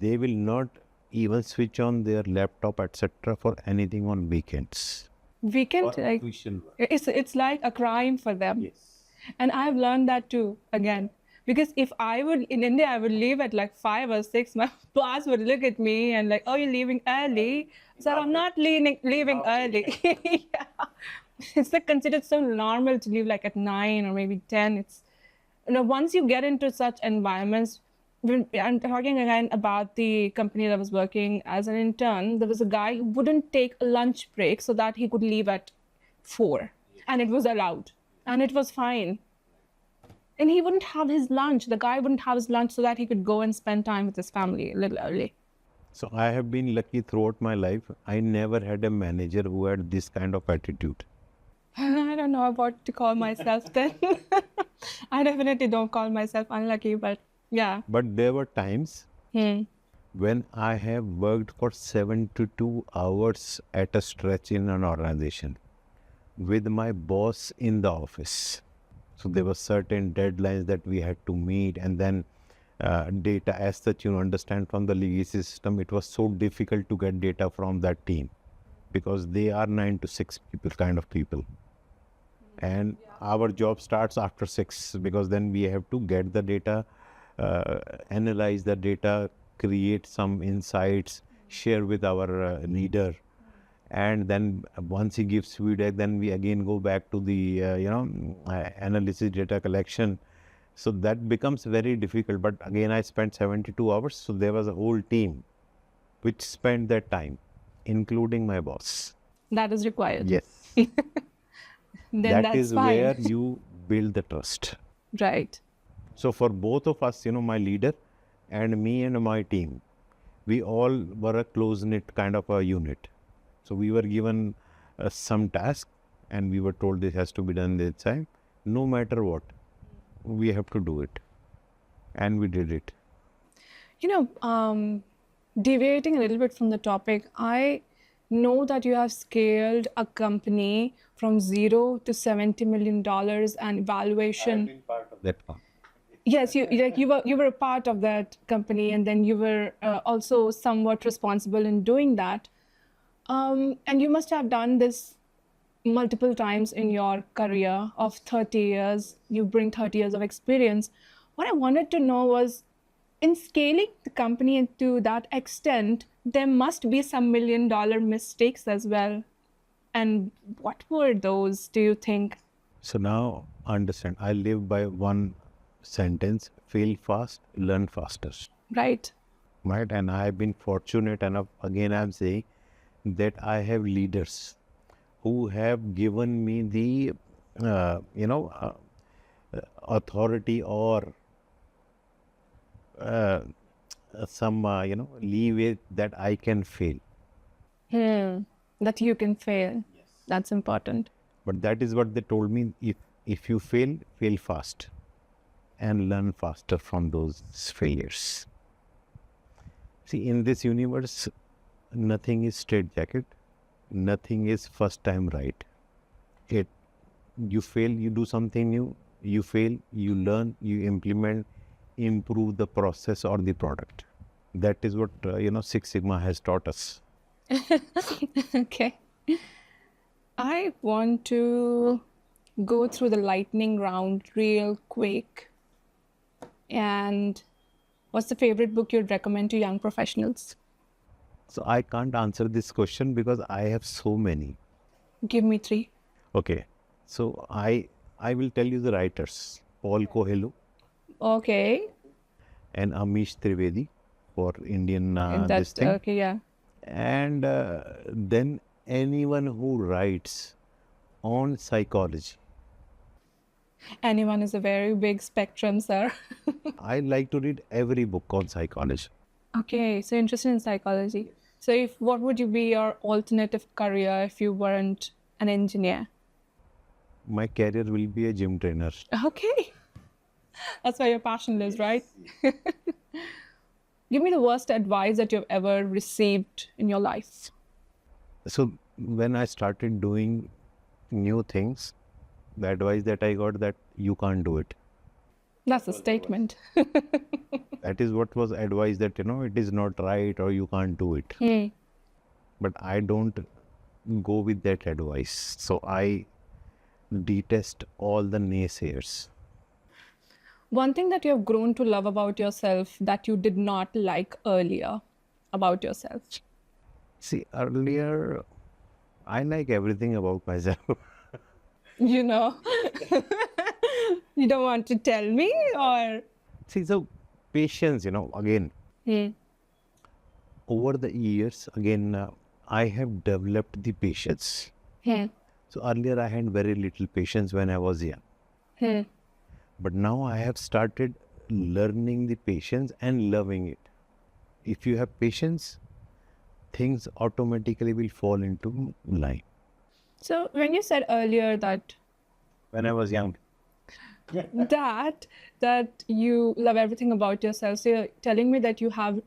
will not even switch on their laptop, etc., for anything on weekends. Weekend, like, it's like a crime for them. Yes. And I've learned that too, again. Because if I would, in India, I would leave at like 5 or 6, my boss would look at me and like, oh, you're leaving early. So I'm not leaving early. Yeah. It's like considered so normal to leave like at 9 or maybe 10. It's, once you get into such environments, I'm talking again about the company that I was working as an intern. There was a guy who wouldn't take a lunch break so that he could leave at 4, and it was allowed, and it was fine. And he wouldn't have his lunch. The guy wouldn't have his lunch so that he could go and spend time with his family a little early. So I have been lucky throughout my life. I never had a manager who had this kind of attitude. I don't know what to call myself then. I definitely don't call myself unlucky, but yeah. But there were times Hmm. when I have worked for 72 hours at a stretch in an organization with my boss in the office. So there were certain deadlines that we had to meet, and then data as such, understand from the legacy system, it was so difficult to get data from that team because they are 9 to 6 people kind of people. And our job starts after 6 because then we have to get the data, analyze the data, create some insights, share with our leader, And then once he gives feedback, then we again go back to the analysis, data collection. So that becomes very difficult. But again, I spent 72 hours. So there was a whole team which spent that time, including my boss. That is required. Yes. Then That that's is fine. where you build the trust. Right. So for both of us, my leader and me and my team, we all were a close-knit kind of a unit. So we were given some task and we were told this has to be done this time. No matter what, we have to do it. And we did it. Deviating a little bit from the topic, I know that you have scaled a company from $0 to $70 million and valuation. Part of that part. Yes, you were a part of that company, and then you were also somewhat responsible in doing that. And you must have done this multiple times in your career of 30 years. You bring 30 years of experience. What I wanted to know was, in scaling the company to that extent, there must be some $1 million mistakes as well. And what were those, do you think? So now understand, I live by one sentence: fail fast, learn faster. Right. Right? And I have been fortunate enough, again I'm saying, that I have leaders who have given me the authority or some leeway that I can fail. That you can fail. Yes. That's important. But that is what they told me: if you fail, fail fast and learn faster from those failures. See, in this universe, nothing is straitjacket, nothing is first time right. You fail, you do something new, you fail, you learn, you implement, improve the process or the product. That is what Six Sigma has taught us. Okay. I want to go through the lightning round real quick. And what's the favorite book you'd recommend to young professionals? So I can't answer this question because I have so many. Give me 3. Okay. So I will tell you the writers: Paul Coelho Okay. and Amish Trivedi for Indian this That's thing. okay, yeah. And then anyone who writes on psychology. Anyone is a very big spectrum, sir. I like to read every book on psychology. Okay, so interested in psychology. So what would you be your alternative career if you weren't an engineer? My career will be a gym trainer. Okay. That's where your passion lives, right? Give me the worst advice that you've ever received in your life. So when I started doing new things, the advice that I got that you can't do it. That's a statement. That is what was advised, that it is not right or you can't do it. But I don't go with that advice. So I detest all the naysayers. One thing that you have grown to love about yourself that you did not like earlier about yourself. See, earlier I like everything about myself. You know, you don't want to tell me, or? See, so patience, again, over the years, again, I have developed the patience. So earlier I had very little patience when I was young. But now I have started learning the patience and loving it. If you have patience, things automatically will fall into line. So when you said earlier that When I was young. that you love everything about yourself, so you're telling me that you have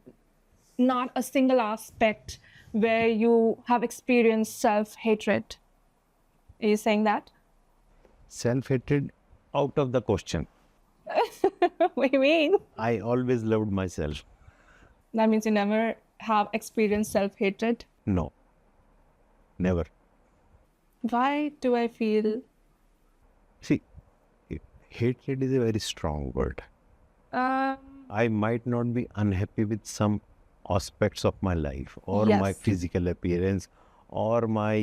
not a single aspect where you have experienced self-hatred. Are you saying that? Self-hatred, out of the question. What do you mean? I always loved myself. That means you never have experienced self-hatred? No, never. Why do I feel? See, hatred is a very strong word. I might not be unhappy with some aspects of my life or my Yes. physical appearance or my,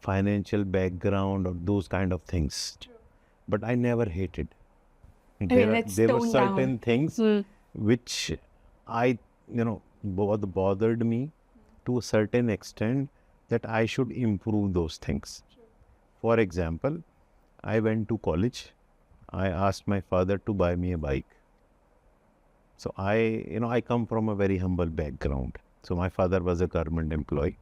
financial background or those kind of things. But I never hated. I mean, it's There were toned down. certain things which I, bothered me to a certain extent that I should improve those things. For example, I went to college. I asked my father to buy me a bike. So I come from a very humble background. So my father was a government employee.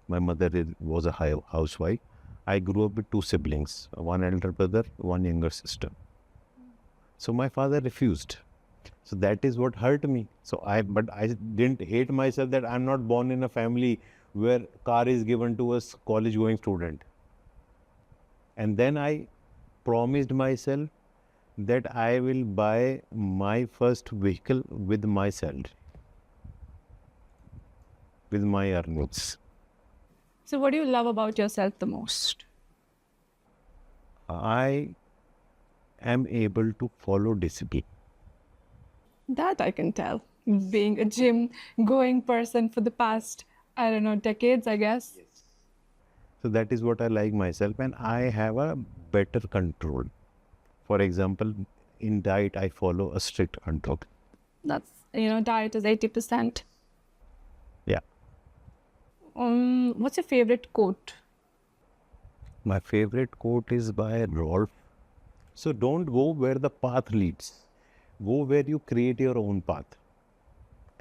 My mother was a housewife. I grew up with two siblings, one elder brother, one younger sister. So my father refused. So that is what hurt me. But I didn't hate myself that I'm not born in a family where car is given to a college going student. And then I promised myself that I will buy my first vehicle with my salary, with my earnings. So, what do you love about yourself the most? I am able to follow discipline. That I can tell. Being a gym going person for the past, I don't know, decades, I guess. So that is what I like myself, and I have a better control. For example, in diet, I follow a strict control. That's, diet is 80%. Yeah. What's your favorite quote? My favorite quote is by Rolf. So don't go where the path leads. Go where you create your own path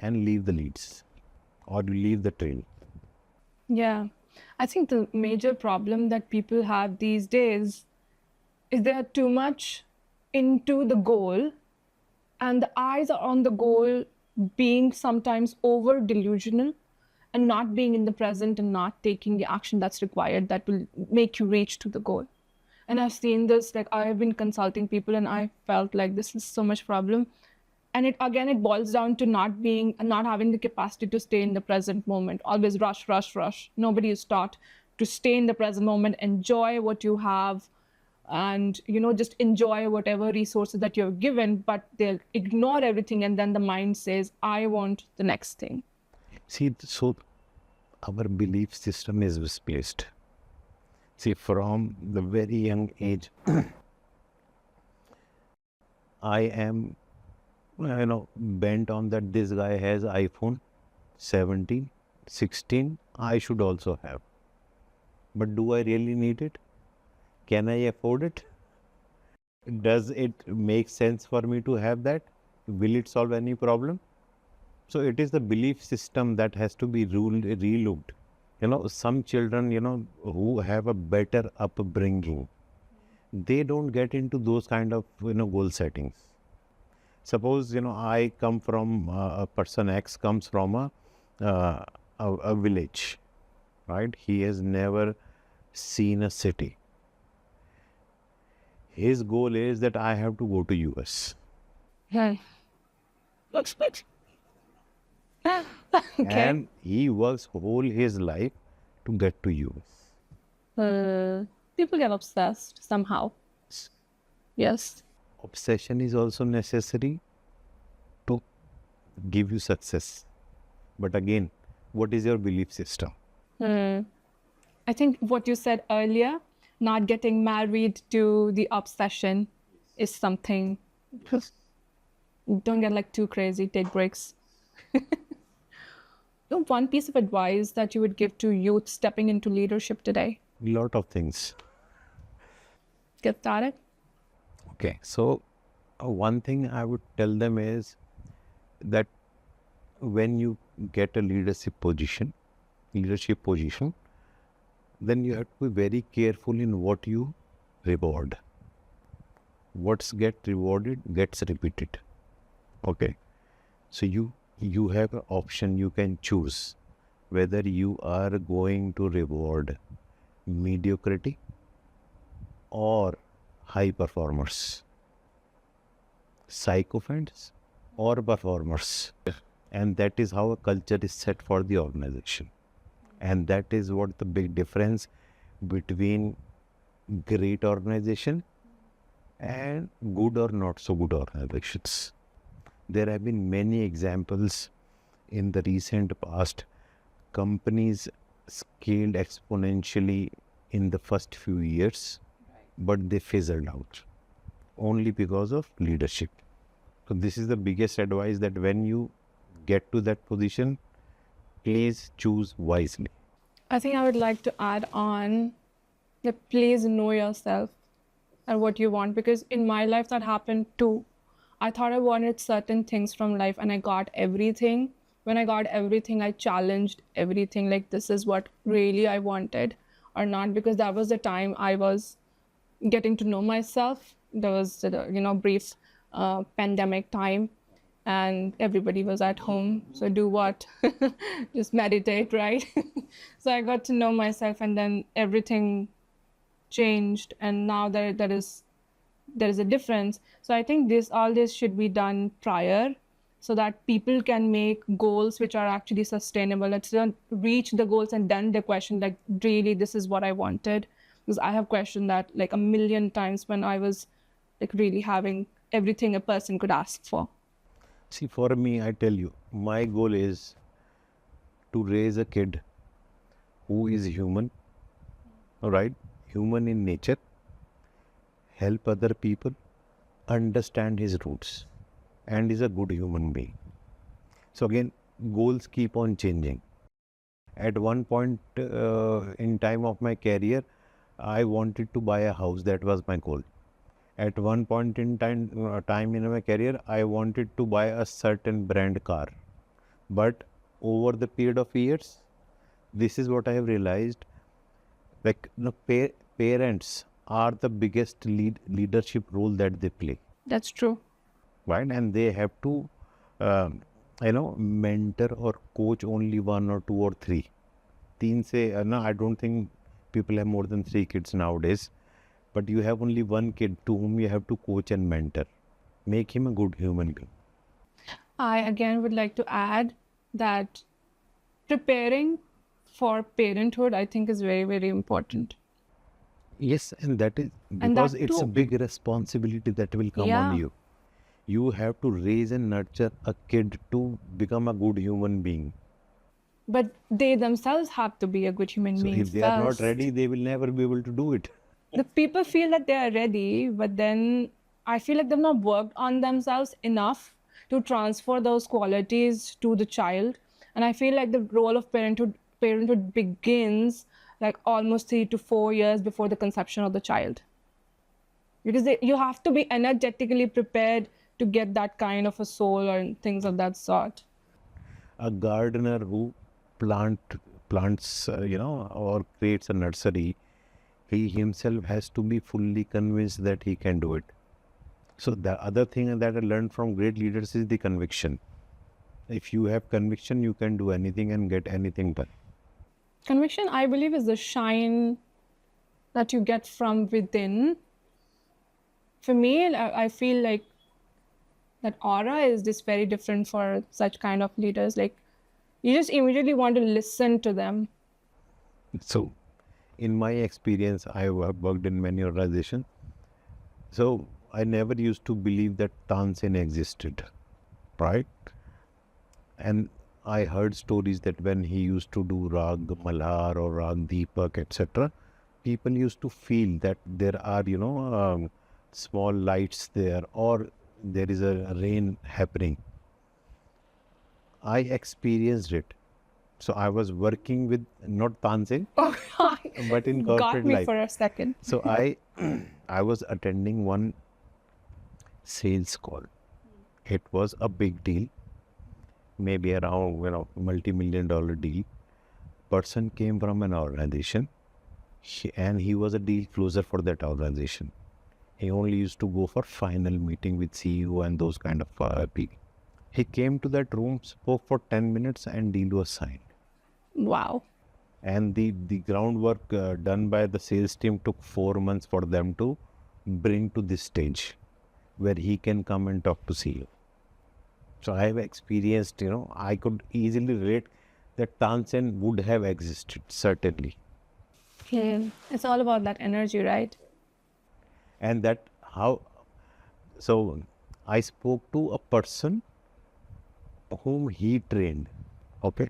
and leave the leads, or you leave the trail. Yeah. I think the major problem that people have these days is they are too much into the goal, and the eyes are on the goal, being sometimes over delusional and not being in the present and not taking the action that's required that will make you reach to the goal. And I've seen this, like I've been consulting people and I felt like this is so much problem. And it boils down to not having the capacity to stay in the present moment. Always rush, rush, rush. Nobody is taught to stay in the present moment, enjoy what you have, and just enjoy whatever resources that you're given, but they'll ignore everything, and then the mind says, I want the next thing. See, so our belief system is misplaced. See, from the very young age, I am, bent on that this guy has iPhone 17, 16, I should also have. But do I really need it? Can I afford it? Does it make sense for me to have that? Will it solve any problem? So it is the belief system that has to be relooked. Some children, who have a better upbringing, they don't get into those kind of, goal settings. Suppose, I come from, a person X comes from a village, right? He has never seen a city. His goal is that I have to go to US. Okay. And he works whole his life to get to US. People get obsessed somehow. Yes. Obsession is also necessary to give you success. But again, what is your belief system? I think what you said earlier, not getting married to the obsession, is something. Don't get like too crazy, take breaks. One piece of advice that you would give to youth stepping into leadership today? A lot of things. Get started. Okay, so one thing I would tell them is that when you get a leadership position, then you have to be very careful in what you reward. What's get rewarded gets repeated. Okay, so you have an option. You can choose whether you are going to reward mediocrity or high performers, sycophants or performers. And that is how a culture is set for the organization. And that is what the big difference between great organization and good or not so good organizations. There have been many examples in the recent past. Companies scaled exponentially in the first few years, but they fizzled out only because of leadership. So this is the biggest advice, that when you get to that position, please choose wisely. I think I would like to add on that please know yourself and what you want, because in my life that happened too. I thought I wanted certain things from life and I got everything. When I got everything, I challenged everything, like this is what really I wanted or not, because that was the time I was getting to know myself. There was the brief pandemic time and everybody was at home, so do what? Just meditate, right? So I got to know myself and then everything changed, and now there is a difference. So I think all this should be done prior, so that people can make goals which are actually sustainable. Let's not reach the goals and then they question, like, really this is what I wanted. Because I have questioned that like a million times when I was like really having everything a person could ask for. See, for me, I tell you, my goal is to raise a kid who is human, right? Human in nature, help other people, understand his roots, and is a good human being. So again, goals keep on changing. At one point in time of my career, I wanted to buy a house. That was my goal. At one point in time in my career, I wanted to buy a certain brand car. But over the period of years, this is what I have realized. Like parents are the biggest leadership role that they play, That's true. right? And they have to, mentor or coach only one or two or three. Teen say, no, I don't think people have more than 3 kids nowadays. But you have only one kid to whom you have to coach and mentor. Make him a good human being. I again would like to add that preparing for parenthood, I think, is very, very important. Yes, and that is And because that it's a too, big responsibility that will come on yeah, you. You have to raise and nurture a kid to become a good human being. but they themselves have to be a good human So being if they are not first. ready, they will never be able to do it. The people feel that they are ready, but then I feel like they've not worked on themselves enough to transfer those qualities to the child. And I feel like the role of parenthood begins like almost 3 to 4 years before the conception of the child, because you have to be energetically prepared to get that kind of a soul or things of that sort. A gardener who plants, or creates a nursery, he himself has to be fully convinced that he can do it. So the other thing that I learned from great leaders is the conviction. If you have conviction, you can do anything and get anything done. Conviction, I believe, is the shine that you get from within. For me, I feel like that aura is just very different for such kind of leaders. Like, you just immediately want to listen to them. So in my experience, I have worked in many organizations. So I never used to believe that Tansen existed, right? And I heard stories that when he used to do Rag Malhar or Rag Deepak, etc., people used to feel that there are, small lights there, or there is a rain happening. I experienced it. So I was working with not Tansen, Oh, but in got corporate me life. for a second. So I was attending one sales call. It was a big deal, maybe around multi-million dollar deal. Person came from an organization, and he was a deal closer for that organization. He only used to go for final meeting with CEO and those kind of people. He came to that room, spoke for 10 minutes, and deal was signed. Wow. And the groundwork done by the sales team took 4 months for them to bring to this stage where he can come and talk to CEO. So I have experienced, I could easily relate that Tansen would have existed, certainly. It's all about that energy, right? And that so I spoke to a person whom he trained, okay?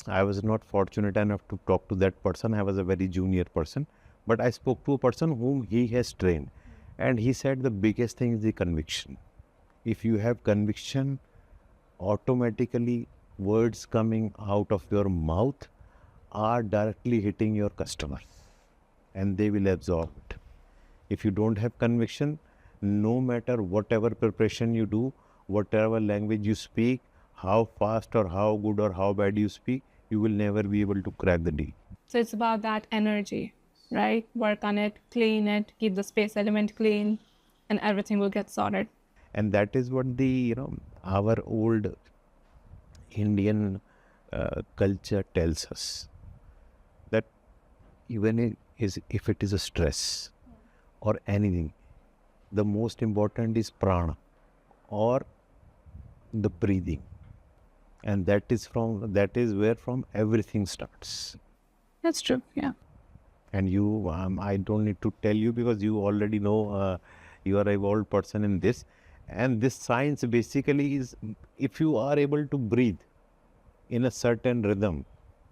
I was not fortunate enough to talk to that person. I was a very junior person, but I spoke to a person whom he has trained, and he said the biggest thing is the conviction. If you have conviction, automatically words coming out of your mouth are directly hitting your customer, and they will absorb it. If you don't have conviction, no matter whatever preparation you do, whatever language you speak, how fast or how good or how bad you speak, you will never be able to crack the deal. So it's about that energy, right? Work on it, clean it, keep the space element clean, and everything will get sorted. And that is what the, our old Indian culture tells us, that even if it is a stress or anything, the most important is prana or the breathing, and that is where from everything starts. That's true, yeah. And you, I don't need to tell you, because you already know, you are a evolved person in this. And this science basically is, if you are able to breathe in a certain rhythm,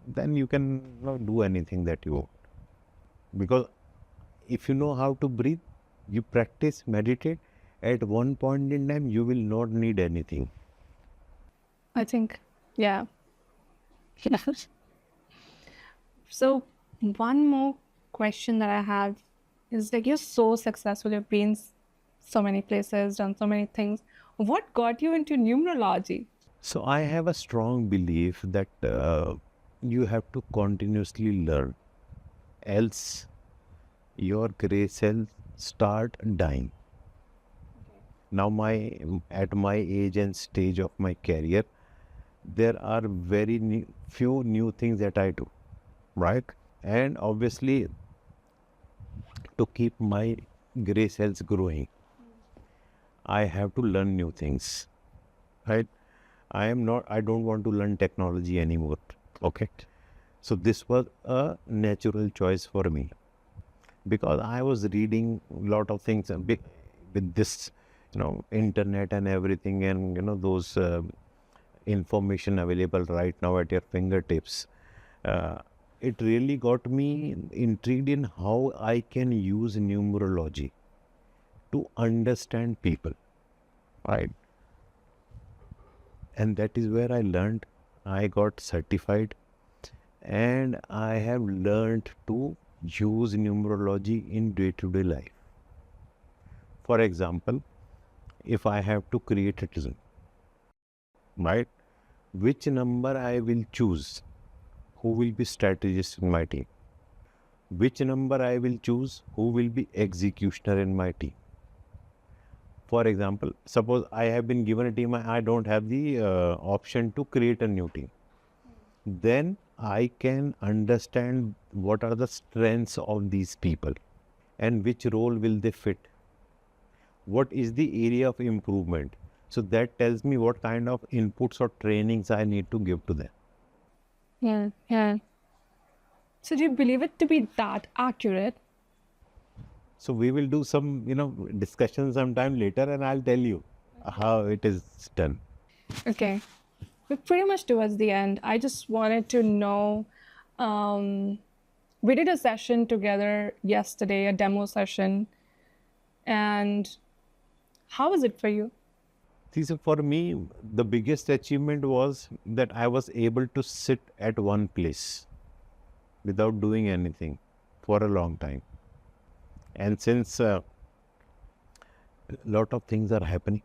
then you can, do anything that you want. Because if you know how to breathe, you practice, meditate, at one point in time, you will not need anything. I think, yeah. So one more question that I have is, like, you're so successful, you've been so many places, done so many things. What got you into numerology? So I have a strong belief that you have to continuously learn, else your gray cells start dying. Now at my age and stage of my career, there are very few new things that I do, right? And obviously, to keep my gray cells growing, I have to learn new things, right? I don't want to learn technology anymore, okay? So this was a natural choice for me, because I was reading a lot of things with this, internet and everything, and, those information available right now at your fingertips. It really got me intrigued in how I can use numerology to understand people, right? And that is where I learned. I got certified, and I have learned to use numerology in day-to-day life. For example, if I have to create a team, right? Which number I will choose? Who will be strategist in my team? Which number I will choose? Who will be executioner in my team? For example, suppose I have been given a team, I don't have the option to create a new team. Then I can understand what are the strengths of these people and which role will they fit. What is the area of improvement? So that tells me what kind of inputs or trainings I need to give to them. Yeah, yeah. So do you believe it to be that accurate? So we will do some, discussion sometime later, and I'll tell you how it is done. Okay. We're pretty much towards the end. I just wanted to know, we did a session together yesterday, a demo session. And how was it for you? See, so for me, the biggest achievement was that I was able to sit at one place without doing anything for a long time. And since a lot of things are happening,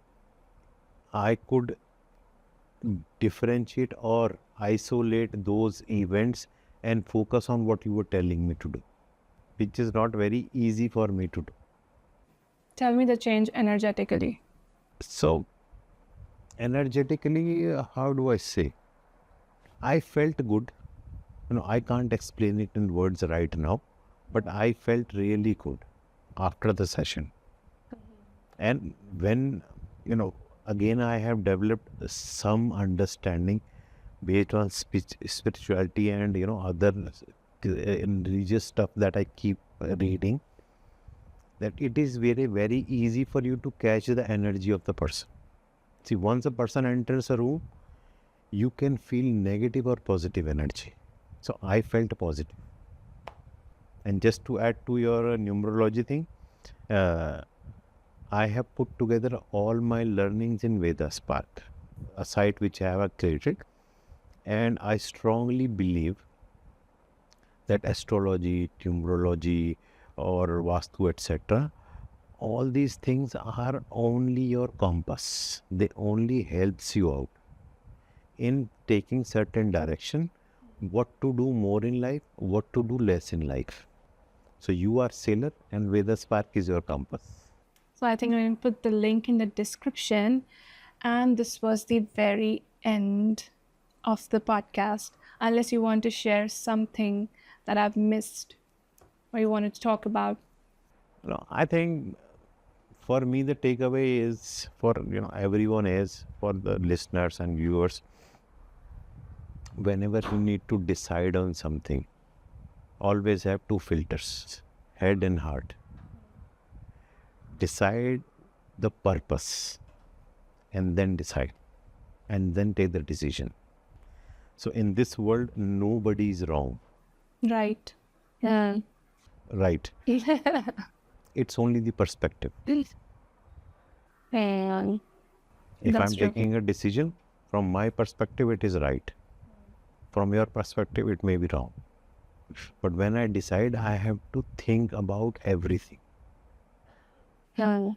I could differentiate or isolate those events and focus on what you were telling me to do, which is not very easy for me to do. Tell me the change energetically. So, energetically, how do I say? I felt good. I can't explain it in words right now, but I felt really good after the session. And when, again, I have developed some understanding based on spirituality and, other religious stuff that I keep reading, that it is very, very easy for you to catch the energy of the person. See, once a person enters a room, you can feel negative or positive energy. So I felt positive. And just to add to your numerology thing, uh, I have put together all my learnings in Veda Spark, a site which I have created. And I strongly believe that astrology, numerology, or Vastu, etc., all these things are only your compass. They only helps you out in taking certain direction, what to do more in life, what to do less in life. So you are sailor and Veda Spark is your compass. So I think I'm going to put the link in the description. And this was the very end of the podcast. Unless you want to share something that I've missed or you wanted to talk about. No, I think for me the takeaway is for everyone is for the listeners and viewers. Whenever you need to decide on something, always have two filters, head and heart. Decide the purpose and then decide and then take the decision. So in this world, nobody is wrong, Right. Yeah. right? It's only the perspective. And If that's I'm true. taking a decision, from my perspective, it is right. From your perspective, it may be wrong. But when I decide, I have to think about everything. Yeah.